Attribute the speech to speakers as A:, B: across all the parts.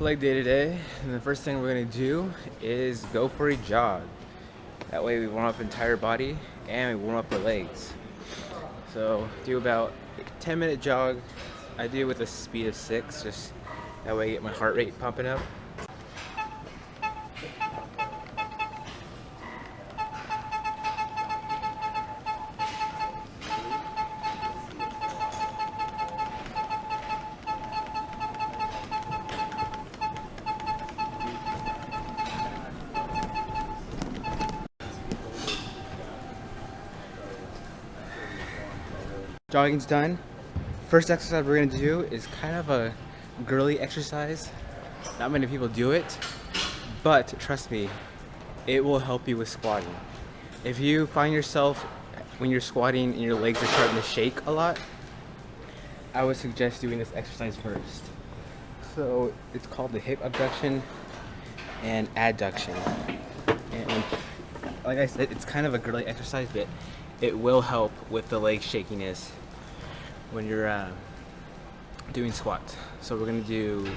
A: Leg day today, and the first thing we're gonna do is go for a jog. That way we warm up entire body and we warm up our legs. So do about a 10-minute jog. I do it with a speed of 6, just that way I get my heart rate pumping up. Jogging's done. First exercise we're gonna do is kind of a girly exercise. Not many people do it, but trust me, it will help you with squatting. If you find yourself when you're squatting and your legs are starting to shake a lot, I would suggest doing this exercise first. So it's called the hip abduction and adduction. And like I said, it's kind of a girly exercise, but it will help with the leg shakiness when you're doing squats. So we're gonna do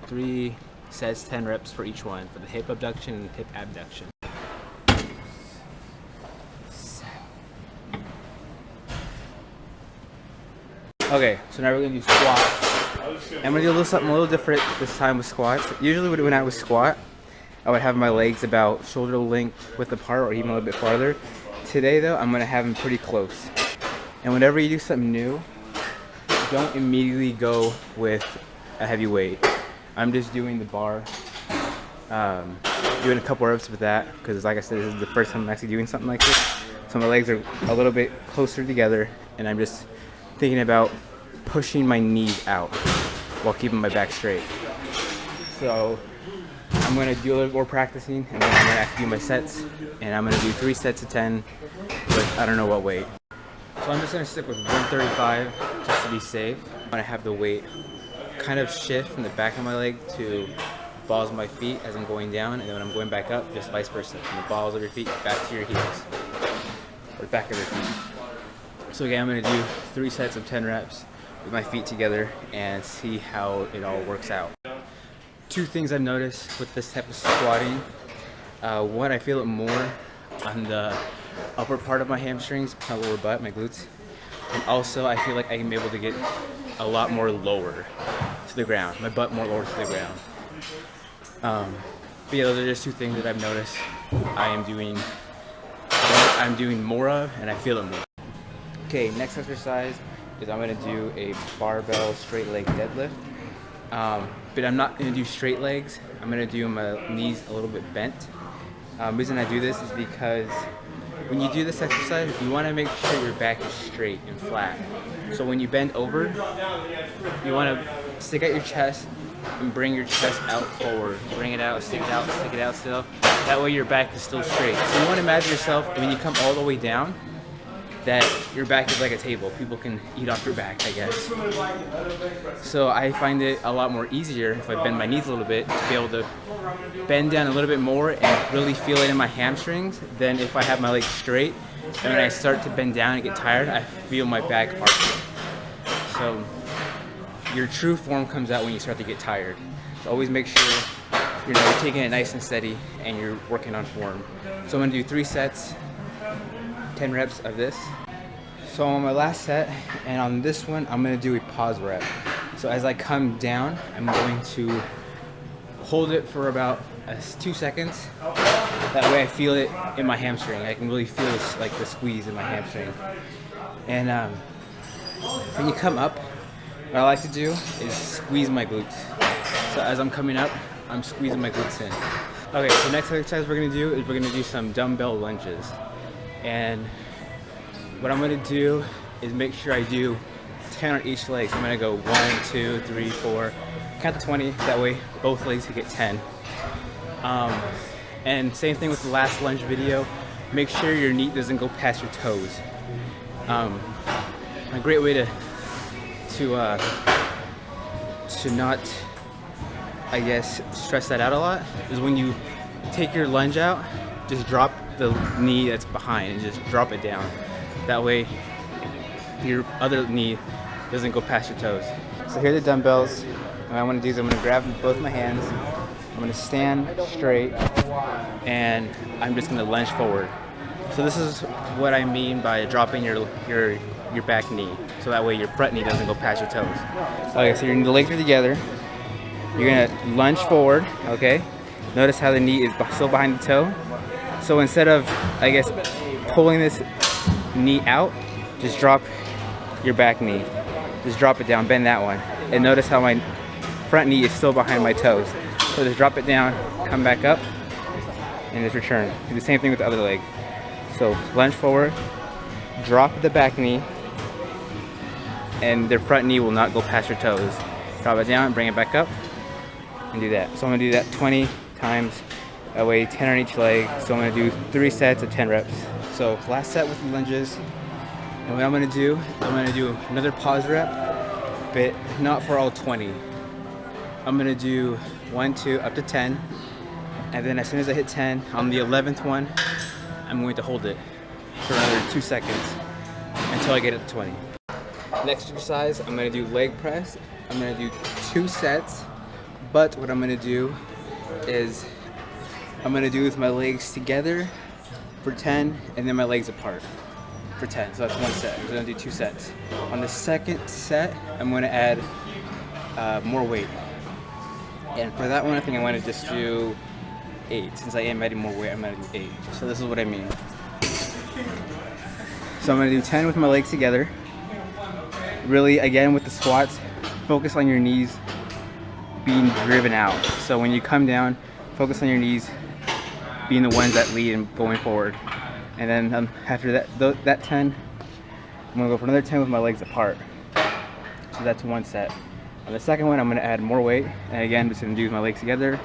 A: 3 sets, 10 reps for each one, for the hip abduction and hip abduction. Okay, so now we're gonna do squats. I'm gonna do something a little different this time with squats. Usually when I would squat, I would have my legs about shoulder length width apart or even a little bit farther. Today though, I'm gonna have them pretty close. And whenever you do something new, don't immediately go with a heavy weight. I'm just doing the bar, doing a couple reps with that, because like I said, this is the first time I'm actually doing something like this. So my legs are a little bit closer together, and I'm just thinking about pushing my knees out while keeping my back straight. So I'm gonna do a little more practicing, and then I'm gonna actually do my sets, and I'm gonna do 3 sets of 10 with I don't know what weight. So I'm just gonna stick with 135 just to be safe. I'm gonna have the weight kind of shift from the back of my leg to balls of my feet as I'm going down, and then when I'm going back up, just vice versa, from the balls of your feet back to your heels, or the back of your feet. So again, I'm gonna do 3 sets of 10 reps with my feet together and see how it all works out. 2 things I've noticed with this type of squatting. One, I feel it more on the upper part of my hamstrings, my lower butt, my glutes. And also, I feel like I can be able to get a lot more lower to the ground, my butt more lower to the ground. But yeah, those are just 2 things that I've noticed I'm doing more of, and I feel it more. Okay, next exercise is I'm gonna do a barbell straight leg deadlift. But I'm not gonna do straight legs. I'm gonna do my knees a little bit bent. The reason I do this is because when you do this exercise, you wanna make sure your back is straight and flat. So when you bend over, you wanna stick out your chest and bring your chest out forward. Bring it out, stick it out still. That way your back is still straight. So you wanna imagine yourself, when you come all the way down, that your back is like a table. People can eat off your back, I guess. So I find it a lot more easier if I bend my knees a little bit to be able to bend down a little bit more and really feel it in my hamstrings than if I have my legs straight. And when I start to bend down and get tired, I feel my back arching. So your true form comes out when you start to get tired. So always make sure you're taking it nice and steady and you're working on form. So I'm gonna do 3 sets, 10 reps of this. So on my last set, and on this one, I'm gonna do a pause rep. So as I come down, I'm going to hold it for about 2 seconds. That way I feel it in my hamstring. I can really feel this, like the squeeze in my hamstring. And when you come up, what I like to do is squeeze my glutes. So as I'm coming up, I'm squeezing my glutes in. Okay, so next exercise we're gonna do is we're gonna do some dumbbell lunges. And what I'm gonna do is make sure I do 10 on each leg. So I'm gonna go 1, 2, 3, 4, count to 20. That way both legs can get 10. And same thing with the last lunge video. Make sure your knee doesn't go past your toes. A great way to to not, I guess, stress that out a lot is when you take your lunge out, just drop the knee that's behind and just drop it down. That way your other knee doesn't go past your toes. So here are the dumbbells. What I'm gonna do is I'm gonna grab both my hands, I'm gonna stand straight, and I'm just gonna lunge forward. So this is what I mean by dropping your back knee. So that way your front knee doesn't go past your toes. Okay, so your legs are together. You're gonna lunge forward, okay? Notice how the knee is still behind the toe. So instead of, I guess, pulling this knee out, just drop your back knee. Just drop it down, bend that one. And notice how my front knee is still behind my toes. So just drop it down, come back up, and just return. Do the same thing with the other leg. So lunge forward, drop the back knee, and the front knee will not go past your toes. Drop it down, bring it back up, and do that. So I'm gonna do that 20 times, that way 10 on each leg. So I'm gonna do 3 sets of 10 reps. So last set with the lunges. And what I'm gonna do another pause rep, but not for all 20. I'm gonna do 1, 2, up to 10. And then as soon as I hit 10, on the 11th one, I'm going to hold it for another 2 seconds until I get it to 20. Next exercise, I'm gonna do leg press. I'm gonna do 2 sets, but what I'm gonna do is I'm gonna do with my legs together for 10 and then my legs apart for 10. So that's 1 set. I'm gonna do 2 sets. On the second set, I'm gonna add more weight. And for that one, I think I want to just do 8. Since I am adding more weight, I'm gonna do 8. So this is what I mean. So I'm gonna do 10 with my legs together. Really, again, with the squats, focus on your knees being driven out. So when you come down, focus on your knees being the ones that lead and going forward. And then after that 10, I'm gonna go for another 10 with my legs apart. So that's 1 set. On the second one, I'm gonna add more weight. And again, just gonna do my legs together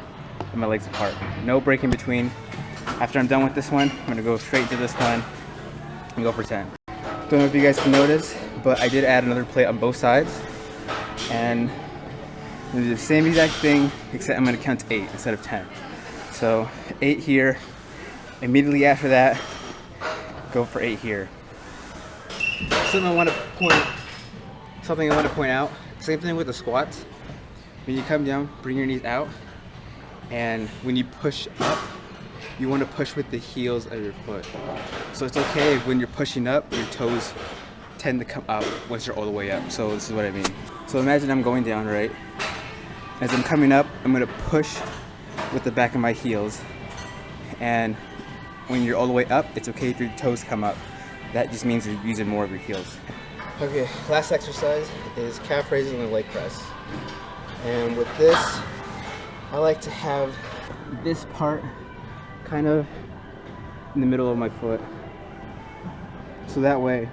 A: and my legs apart. No break in between. After I'm done with this one, I'm gonna go straight to this one and go for 10. Don't know if you guys can notice, but I did add another plate on both sides. And I'm gonna do the same exact thing, except I'm gonna count to 8 instead of 10. So 8 here. Immediately after that, go for 8 here. Something I want to point out. Same thing with the squats. When you come down, bring your knees out, and when you push up, you want to push with the heels of your foot. So it's okay if when you're pushing up, your toes tend to come up once you're all the way up. So this is what I mean. So imagine I'm going down, right? As I'm coming up, I'm gonna push with the back of my heels. And when you're all the way up, it's okay if your toes come up. That just means you're using more of your heels. Okay, last exercise is calf raises and leg press. And with this, I like to have this part kind of in the middle of my foot. So that way,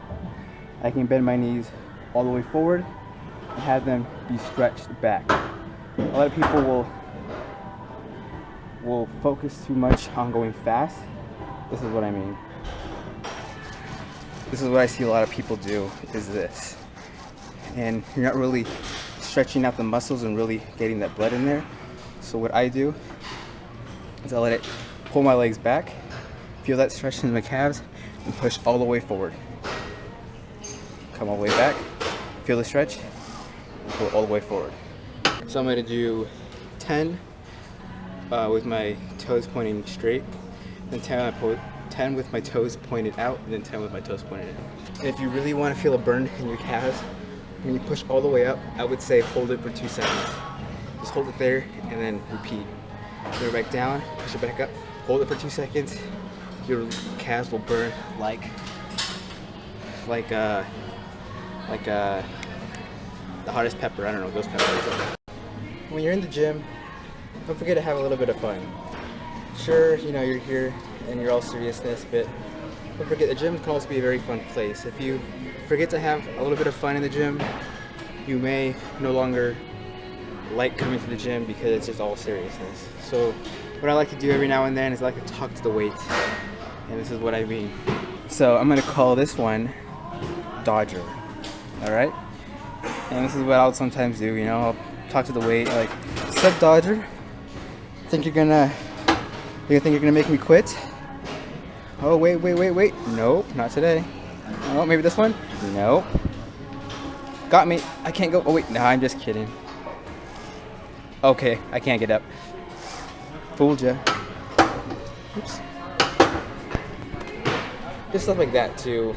A: I can bend my knees all the way forward and have them be stretched back. A lot of people will focus too much on going fast. This is what I mean. This is what I see a lot of people do, is this. And you're not really stretching out the muscles and really getting that blood in there. So what I do is I let it pull my legs back, feel that stretch in my calves, and push all the way forward. Come all the way back, feel the stretch, and pull all the way forward. So I'm gonna do 10 with my toes pointing straight, then 10 with my toes pointed out, and then 10 with my toes pointed in. And if you really want to feel a burn in your calves, when you push all the way up, I would say hold it for 2 seconds. Just hold it there and then repeat. Bring it back down, push it back up, hold it for 2 seconds. Your calves will burn like the hottest pepper. I don't know, ghost pepper. When you're in the gym, don't forget to have a little bit of fun. Sure, you know, you're here and you're all seriousness, but don't forget the gym can also be a very fun place. If you forget to have a little bit of fun in the gym, you may no longer like coming to the gym because it's just all seriousness. So what I like to do every now and then is I like to talk to the weights, and this is what I mean. So I'm gonna call this one Dodger, all right? And this is what I'll sometimes do, you know, I'll talk to the weight like, "What's up, Dodger? Think you're gonna make me quit?" Oh, wait. Nope, not today. Oh, maybe this one? Nope. Got me. I can't go. Oh, wait. Nah, I'm just kidding. Okay, I can't get up. Fooled ya. Oops. Just stuff like that to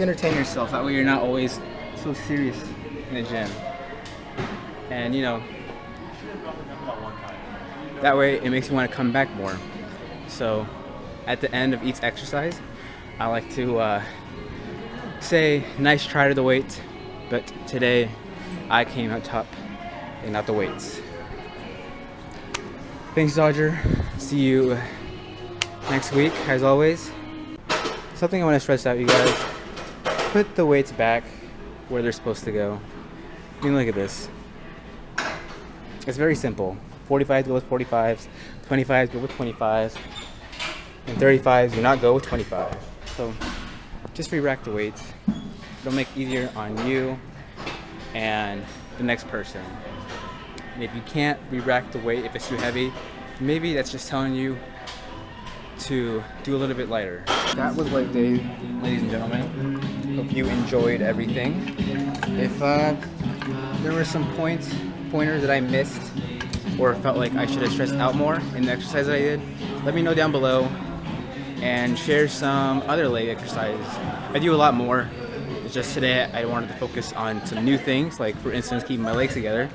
A: entertain yourself. That way you're not always so serious in the gym. And you know, that way it makes you want to come back more. So at the end of each exercise, I like to say, "Nice try to the weight, but today I came out top and not the weights." Thanks, Dodger. See you next week, as always. Something I want to stress out, you guys. Put the weights back where they're supposed to go. I mean, look at this. It's very simple. 45s go with 45s, 25s go with 25s, and 35s do not go with 25. So just re-rack the weights. It'll make it easier on you and the next person. And if you can't re-rack the weight, if it's too heavy, maybe that's just telling you to do a little bit lighter. That was leg day, ladies and gentlemen. Hope you enjoyed everything. If there were some pointers that I missed or felt like I should have stressed out more in the exercise that I did, let me know down below and share some other leg exercises. I do a lot more. It's just today I wanted to focus on some new things, like for instance keeping my legs together.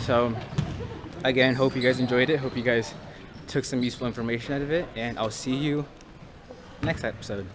A: So again, hope you guys enjoyed it. Hope you guys took some useful information out of it, and I'll see you next episode.